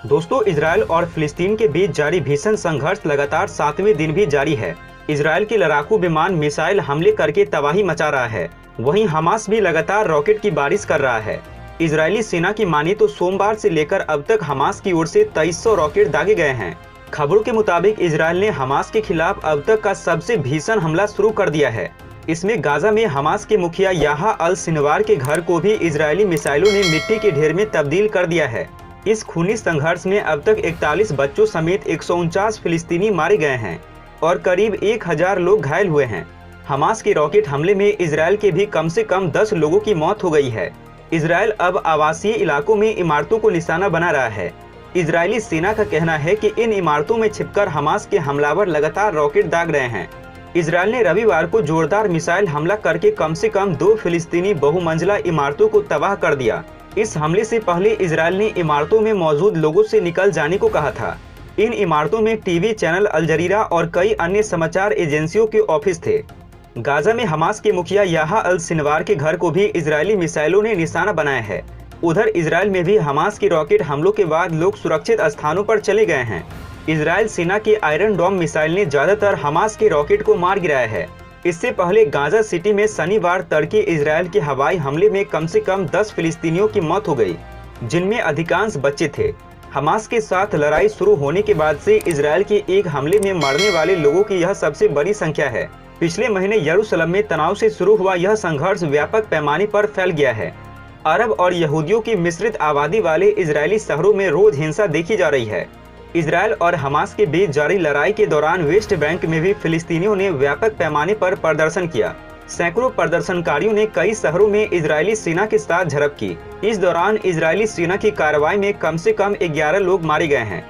दोस्तों, इजरायल और फिलिस्तीन के बीच जारी भीषण संघर्ष लगातार 7वें दिन भी जारी है। इजरायल के लड़ाकू विमान मिसाइल हमले करके तबाही मचा रहा है, वहीं हमास भी लगातार रॉकेट की बारिश कर रहा है। इजरायली सेना की माने तो सोमवार से लेकर अब तक हमास की ओर से 2300 रॉकेट दागे गए हैं। खबरों के मुताबिक इजरायल ने हमास के खिलाफ अब तक का सबसे भीषण हमला शुरू कर दिया है। इसमें गाजा में हमास के मुखिया याह्या अल सिनवार के घर को भी इजरायली मिसाइलों ने मिट्टी के ढेर में तब्दील कर दिया है। इस खूनी संघर्ष में अब तक 41 बच्चों समेत 149 फिलिस्तीनी मारे गए हैं और करीब 1000 लोग घायल हुए हैं। हमास के रॉकेट हमले में इजरायल के भी कम से कम 10 लोगों की मौत हो गई है। इजरायल अब आवासीय इलाकों में इमारतों को निशाना बना रहा है। इजरायली सेना का कहना है कि इन इमारतों में छिपकर हमास के हमलावर लगातार रॉकेट दाग रहे हैं। इजरायल ने रविवार को जोरदार मिसाइल हमला करके कम से कम 2 फिलिस्तीनी बहुमंजिला इमारतों को तबाह कर दिया। इस हमले से पहले इजरायल ने इमारतों में मौजूद लोगों से निकल जाने को कहा था। इन इमारतों में टीवी चैनल अल जजीरा और कई अन्य समाचार एजेंसियों के ऑफिस थे। गाजा में हमास के मुखिया याह्या अल सिनवार के घर को भी इजरायली मिसाइलों ने निशाना बनाया है। उधर इजरायल में भी हमास की रॉकेट हमलों के बाद लोग सुरक्षित स्थानों पर चले गए हैं। इजरायल सेना के आयरन डोम मिसाइल ने ज्यादातर हमास के रॉकेट को मार गिराया है। इससे पहले गाजा सिटी में शनिवार तड़के इजरायल के हवाई हमले में कम से कम 10 फिलिस्तीनियों की मौत हो गई, जिनमें अधिकांश बच्चे थे। हमास के साथ लड़ाई शुरू होने के बाद से इजरायल के एक हमले में मरने वाले लोगों की यह सबसे बड़ी संख्या है। पिछले महीने यरूशलेम में तनाव से शुरू हुआ यह संघर्ष व्यापक पैमाने पर फैल गया है। अरब और यहूदियों की मिश्रित आबादी वाले इजरायली शहरों में रोज हिंसा देखी जा रही है। इजरायल और हमास के बीच जारी लड़ाई के दौरान वेस्ट बैंक में भी फिलिस्तीनियों ने व्यापक पैमाने पर प्रदर्शन किया। सैकड़ों प्रदर्शनकारियों ने कई शहरों में इजरायली सेना के साथ झड़प की। इस दौरान इजरायली सेना की कार्रवाई में कम से कम 11 लोग मारे गए हैं।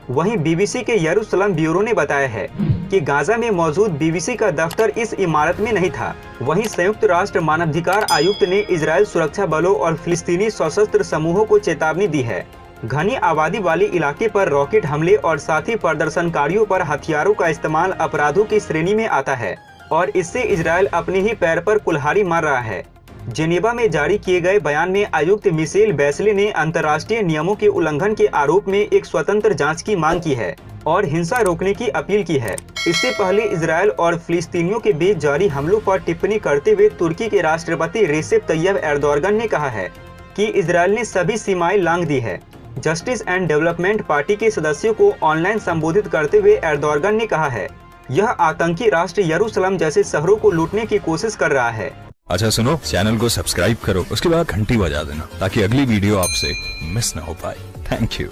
वहीं बीबीसी के यरूशलेम ब्यूरो ने बताया है कि गाजा में मौजूद बीबीसी का दफ्तर इस इमारत में नहीं था। वहीं संयुक्त राष्ट्र मानवाधिकार आयुक्त ने इजरायल सुरक्षा बलों और फिलिस्तीनी सशस्त्र समूहों को चेतावनी दी है। घनी आबादी वाले इलाके पर रॉकेट हमले और साथ ही प्रदर्शनकारियों पर हथियारों का इस्तेमाल अपराधों की श्रेणी में आता है और इससे इजरायल अपने ही पैर पर कुल्हाड़ी मार रहा है। जेनेवा में जारी किए गए बयान में आयुक्त मिशेल बैचले ने अंतर्राष्ट्रीय नियमों के उल्लंघन के आरोप में एक स्वतंत्र जांच की मांग की है और हिंसा रोकने की अपील की है। इससे पहले इजरायल और फिलिस्तीनियों के बीच जारी हमलों पर टिप्पणी करते हुए तुर्की के राष्ट्रपति रेसेप तैयब एर्दोगन ने कहा है कि इजरायल ने सभी सीमाएं लांघ दी है। जस्टिस एंड डेवलपमेंट पार्टी के सदस्यों को ऑनलाइन संबोधित करते हुए एर्दोगन ने कहा है, यह आतंकी राष्ट्र यरूशलेम जैसे शहरों को लूटने की कोशिश कर रहा है। अच्छा सुनो, चैनल को सब्सक्राइब करो, उसके बाद घंटी बजा देना ताकि अगली वीडियो आपसे मिस ना हो पाए। Thank you.